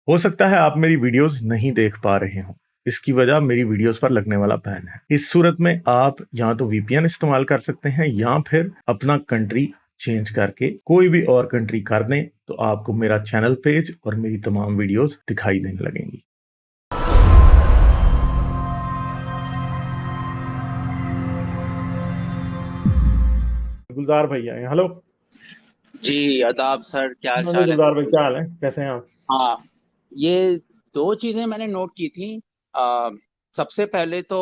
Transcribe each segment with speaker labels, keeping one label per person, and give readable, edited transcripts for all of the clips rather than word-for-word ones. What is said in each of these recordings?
Speaker 1: हो सकता है आप मेरी वीडियोस नहीं देख पा रहे हों। इसकी वजह मेरी वीडियोस पर लगने वाला बैन है। इस सूरत में आप या तो वीपीएन इस्तेमाल कर सकते हैं या फिर अपना कंट्री चेंज करके कोई भी और कंट्री कर दें, तो आपको मेरा चैनल पेज और मेरी तमाम वीडियोस दिखाई देने लगेंगी। गुलजार भैया हैं। हेलो।
Speaker 2: जी, आदाब सर, क्या हाल
Speaker 1: हाँ जी
Speaker 2: चाल है?
Speaker 1: गुलजार
Speaker 2: सब
Speaker 1: भाई, क्या
Speaker 2: बढ़िया।
Speaker 1: हाल है, कैसे हैं आप?
Speaker 2: हाँ, ये दो चीजें मैंने नोट की थी। आ, सबसे पहले तो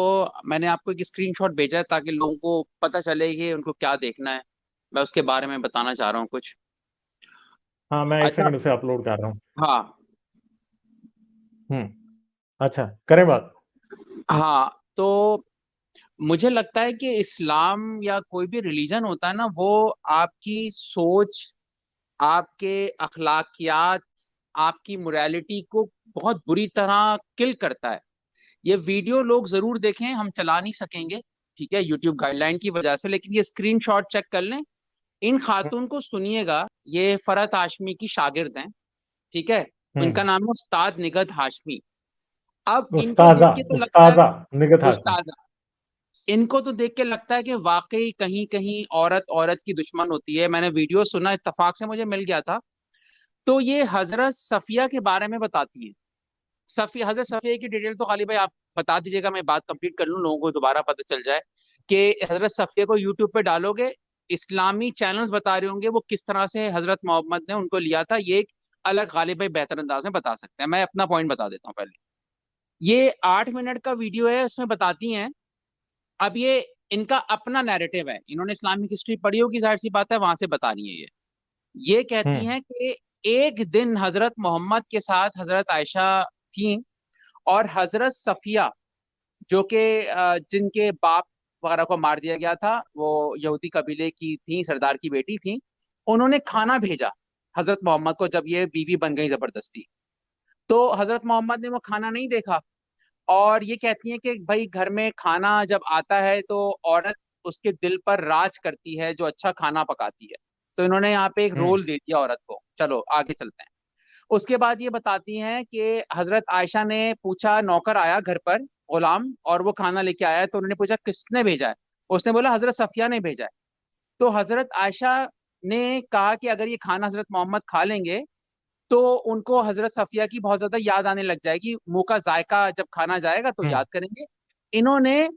Speaker 2: मैंने आपको एक स्क्रीनशॉट भेजा है ताकि लोगों को पता चले कि उनको क्या देखना है। मैं उसके बारे में बताना चाह रहा हूँ कुछ।
Speaker 1: हाँ, मैं एक
Speaker 2: अच्छा।
Speaker 1: सेकंड उसे अपलोड कर रहा हूँ।
Speaker 2: हाँ।
Speaker 1: अच्छा, करें बात।
Speaker 2: हाँ, तो मुझे लगता है कि इस्लाम या कोई भी रिलीजन होता है ना, वो आपकी सोच, आपके अखलाकियात, आपकी मोरालिटी को बहुत बुरी तरह किल करता है। ये वीडियो लोग जरूर देखें, हम चला नहीं सकेंगे, ठीक है, यूट्यूब गाइडलाइन की वजह से, लेकिन ये स्क्रीनशॉट चेक कर लें। इन खातून को सुनिएगा। ये फरहत हाशमी की शागिर्द हैं, ठीक है।
Speaker 1: हम्म।
Speaker 2: उनका नाम है उस्ताद निगहत हाशमी। अब इनको देख
Speaker 1: उस्ताजा।
Speaker 2: के तो लगता है,
Speaker 1: उस्ताजा निगत हाशमी।
Speaker 2: उस्ताद, इनको तो देख के लगता है कि वाकई कहीं कहीं औरत औरत की दुश्मन होती है। मैंने वीडियो सुना, इत्तेफाक से मुझे मिल गया था। तो ये हजरत सफिया के बारे में बताती है। हजरत सफिया की डिटेल तो खाली भाई आप बता दीजिएगा, मैं बात कंप्लीट कर लूँ, लोगों को दोबारा पता चल जाए कि हजरत सफिया को यूट्यूब पे डालोगे, इस्लामी चैनल्स बता रहे होंगे वो किस तरह से हजरत मोहम्मद ने उनको लिया था। ये एक अलग गालिब भाई बेहतर अंदाज में बता सकते हैं। मैं अपना पॉइंट बता देता हूँ पहले। ये 8 मिनट का वीडियो है, उसमें बताती हैं। अब ये इनका अपना नैरेटिव है, इन्होंने इस्लामिक हिस्ट्री पढ़ी होगी, जाहिर सी बात है, वहां से बता रही है ये कहती
Speaker 1: हम्म।
Speaker 2: हैं कि एक दिन हजरत मोहम्मद के साथ हजरत आयशा थी, और हजरत सफिया जो कि जिनके बाप वगैरह को मार दिया गया था, वो यहूदी कबीले की थी, सरदार की बेटी थी। उन्होंने खाना भेजा हजरत मोहम्मद को, जब ये बीवी बन गई जबरदस्ती। तो हजरत मोहम्मद ने वो खाना नहीं देखा, और ये कहती हैं कि भाई घर में खाना जब आता है तो औरत उसके दिल पर राज करती है जो अच्छा खाना पकाती है। तो इन्होंने यहाँ पे एक
Speaker 1: हम्म।
Speaker 2: रोल दे दिया औरत को। चलो आगे चलते हैं। उसके बाद ये बताती हैं कि हजरत आयशा ने पूछा, नौकर आया घर पर, गुलाम, और वो खाना लेके आया, तो उन्होंने पूछा किसने भेजा है। उसने बोला हजरत सफिया ने भेजा है। तो हजरत आयशा ने कहा कि अगर ये खाना हजरत मोहम्मद खा लेंगे तो उनको हजरत सफिया की बहुत ज्यादा याद आने लग जाएगी, मुंह का जायका जब खाना जाएगा तो
Speaker 1: हम्म।
Speaker 2: याद करेंगे इन्होंने।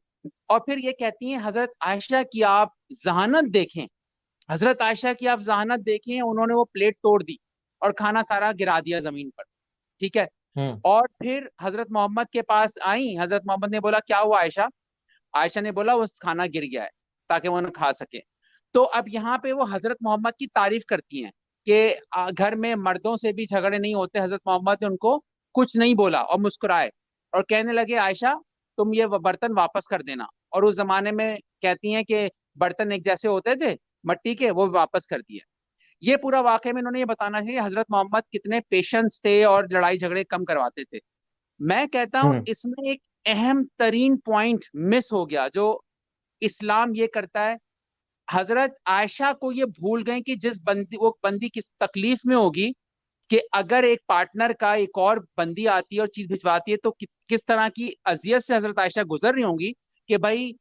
Speaker 2: और फिर ये कहती हैं हजरत आयशा की आप जहानत देखें, हजरत आयशा की आप जहानत देखें, उन्होंने वो प्लेट तोड़ दी और खाना सारा गिरा दिया जमीन पर, ठीक है।
Speaker 1: हम्म।
Speaker 2: और फिर हजरत मोहम्मद के पास आई, हजरत मोहम्मद ने बोला क्या हुआ आयशा। आयशा ने बोला वो खाना गिर गया है, ताकि वो ना खा सके। तो अब यहाँ पे वो हजरत मोहम्मद की तारीफ करती हैं कि घर में मर्दों से भी झगड़े नहीं होते। हजरत मोहम्मद ने उनको कुछ नहीं बोला और मुस्कुराए, और कहने लगे आयशा तुम ये बर्तन वापस कर देना। और उस जमाने में कहती हैं कि बर्तन एक जैसे होते थे मट्टी के, वो वापस कर दिए। ये पूरा वाकये में इन्होंने ये बताना चाहिए हजरत मोहम्मद कितने पेशेंस थे और लड़ाई झगड़े कम करवाते थे। मैं कहता हूं
Speaker 1: हम्म।
Speaker 2: इसमें एक अहम तरीन पॉइंट मिस हो गया जो इस्लाम ये करता है। हजरत आयशा को ये भूल गए कि जिस बंदी, वो बंदी किस तकलीफ में होगी, कि अगर एक पार्टनर का एक और बंदी आती है और चीज भिजवाती है तो किस तरह की अजियत से हजरत आयशा गुजर रही होंगी, कि भाई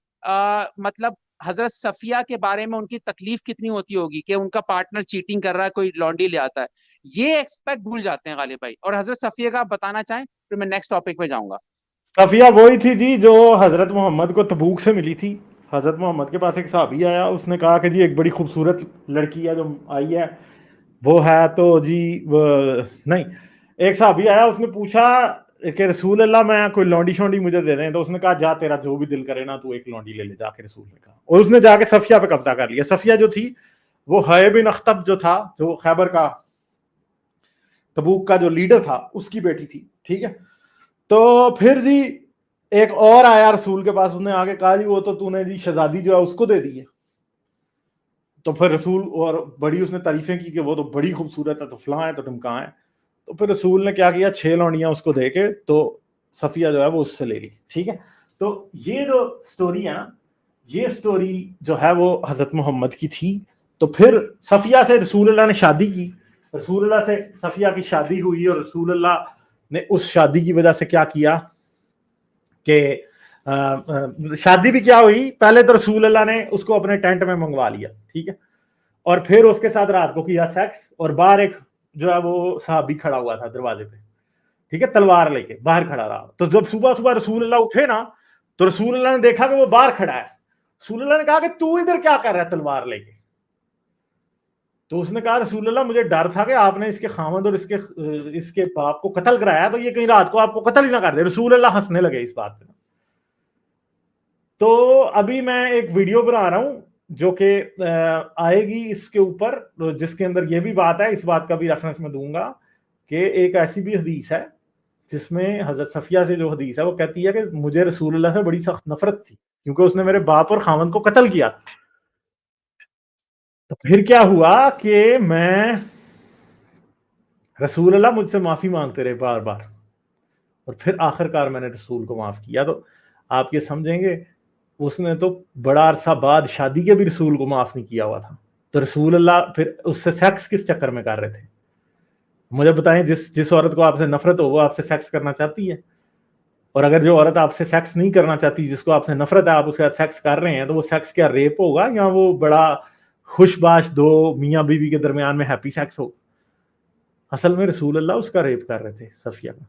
Speaker 2: मतलब हजरत सफिया के बारे में उनकी तकलीफ कितनी होती होगी कि उनका पार्टनर चीटिंग कर रहा है, कोई लॉन्डी ले आता है। ये एक्सपेक्ट भूल जाते हैं गालिब भाई। और हजरत सफिया का आप बताना चाहें फिर मैं नेक्स्ट टॉपिक पे जाऊंगा।
Speaker 1: सफिया वही थी जी जो हजरत मोहम्मद को तबूक से मिली थी। हजरत मोहम्मद के पास एक सहाबी आया, उसने कहा कि जी एक बड़ी खूबसूरत लड़की है जो आई है, वो है तो जी वो नहीं। एक सहाबी आया, उसने पूछा कि रसूल अल्लाह मैं कोई लौंडी शौंडी मुझे दे दें, तो उसने कहा जा तेरा जो भी दिल करे ना, तू एक लौंडी ले ले जाके, रसूल ने कहा। और उसने जाके सफिया पे कब्जा कर लिया। सफिया जो थी वो हय बिन अख्तब जो था, जो खैबर का तबूक का जो लीडर था, उसकी बेटी थी, ठीक है। तो फिर जी एक और आया रसूल के पास, उसने आगे कहा जी वो तो तूने जी शहजादी जो है उसको दे दी है। तो फिर रसूल, और बड़ी उसने तारीफें की कि वो तो बड़ी खूबसूरत है, तो फलां है, तो ढमका है। तो फिर रसूल ने क्या किया, 6 लौंडियां उसको दे के तो सफिया जो है वो उससे ले ली, ठीक है। तो ये जो स्टोरी है ना, ये स्टोरी जो है वो हजरत मोहम्मद की थी। तो फिर सफिया से रसूल अल्लाह ने शादी की, रसूल अल्लाह से सफिया की शादी हुई, और रसूल अल्लाह ने उस शादी की वजह से क्या किया कि शादी भी क्या हुई, पहले तो रसूल अल्लाह ने उसको अपने टेंट में मंगवा लिया, ठीक है, और फिर उसके साथ रात को किया सेक्स, और बाहर एक जो है वो सहाबी खड़ा हुआ था दरवाजे पे, ठीक है, तलवार लेके बाहर खड़ा रहा। तो जब सुबह सुबह रसूल अल्लाह उठे ना, तो रसूल अल्लाह ने देखा कि वो बाहर खड़ा है। रसूल अल्लाह ने कहा कि तू इधर क्या कर रहा है तलवार लेके? तो उसने कहा रसूल अल्लाह मुझे डर था कि आपने इसके खामद और इसके बाप को कत्ल कराया, तो ये कहीं रात को आपको कत्ल ही ना कर दे। रसूल अल्लाह हंसने लगे इस बात पे। तो अभी मैं एक वीडियो बना रहा हूं जो कि आएगी इसके ऊपर, जिसके अंदर ये भी बात है, इस बात का भी रेफरेंस मैं दूंगा कि एक ऐसी भी हदीस है जिसमें हजरत सफिया से जो हदीस है वो कहती है कि मुझे रसूल अल्लाह से बड़ी सख्त नफरत थी क्योंकि उसने मेरे बाप और खामन को कत्ल किया। तो फिर क्या हुआ कि मैं रसूल अल्लाह मुझसे माफी मांगते रहे बार बार, और फिर आखिरकार मैंने रसूल को माफ किया। तो आप ये समझेंगे उसने तो बड़ा अरसा बाद शादी के भी रसूल को माफ नहीं किया हुआ था, तो रसूल अल्लाह फिर उससे सेक्स किस चक्कर में कर रहे थे? मुझे बताएं, जिस औरत को आपसे नफरत हो वो आपसे सेक्स करना चाहती है, और अगर जो औरत आपसे सेक्स नहीं करना चाहती, जिसको आपसे नफरत है, आप उसके साथ सेक्स कर रहे हैं, तो वो सेक्स क्या रेप होगा या वो बड़ा खुशबाश दो मियाँ बीवी के दरमियान में हैप्पी सेक्स हो? असल में रसूल अल्लाह उसका रेप कर रहे थे सफिया का।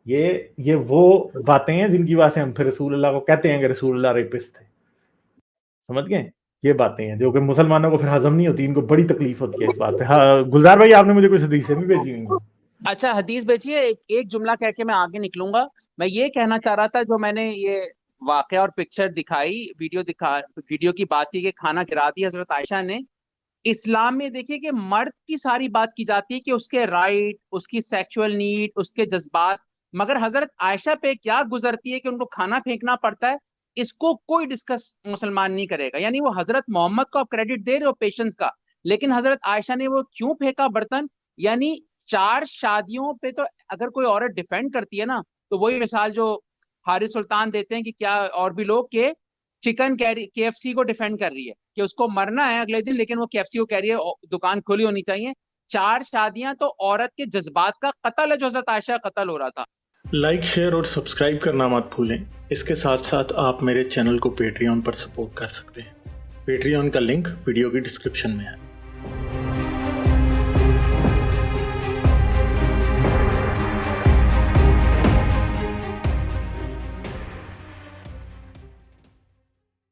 Speaker 1: ये वो बातें हैं जिनकी वजह से हम फिर रसूल अल्लाह को कहते हैं कि रसूल अल्लाह रेपिस्ट थे। समझ गए? ये बातें हैं जो कि मुसलमानों को फिर हजम नहीं होती, इनको बड़ी तकलीफ होती है इस बात पे। हाँ गुलजार भाई, आपने मुझे कुछ हदीसें भी भेजी हुई हैं।
Speaker 2: अच्छा, हदीस भेजिए। एक जुमला कह के मैं आगे निकलूंगा। मैं ये कहना चाह रहा था, जो मैंने ये वाकया और पिक्चर दिखाई, वीडियो की बात की कि खाना गिरा दिया हजरत आयशा ने। इस्लाम में देखिए कि मर्द की सारी बात की जाती है कि उसके राइट, उसकी सेक्सुअल नीड, उसके जज्बात, मगर हजरत आयशा पे क्या गुजरती है कि उनको खाना फेंकना पड़ता है, इसको कोई डिस्कस मुसलमान नहीं करेगा। यानी वो हजरत मोहम्मद को आप क्रेडिट दे रहे हो पेशेंस का, लेकिन हजरत आयशा ने वो क्यों फेंका बर्तन? यानी 4 शादियों पे तो अगर कोई औरत डिफेंड करती है ना, तो वही मिसाल जो हारिस सुल्तान देते हैं कि क्या और भी लोग के चिकन कैरी केएफसी को डिफेंड कर रही है कि उसको मरना है अगले दिन, लेकिन वो केएफसी को कह रही है दुकान खुली होनी चाहिए। 4 शादियां तो औरत के जज्बात का कत्ल है, जो हजरत आयशा का कत्ल हो रहा था।
Speaker 3: लाइक, शेयर और सब्सक्राइब करना मत भूलें। इसके साथ साथ आप मेरे चैनल को पेट्रियन पर सपोर्ट कर सकते हैं। पेट्रियन का लिंक वीडियो की डिस्क्रिप्शन में है।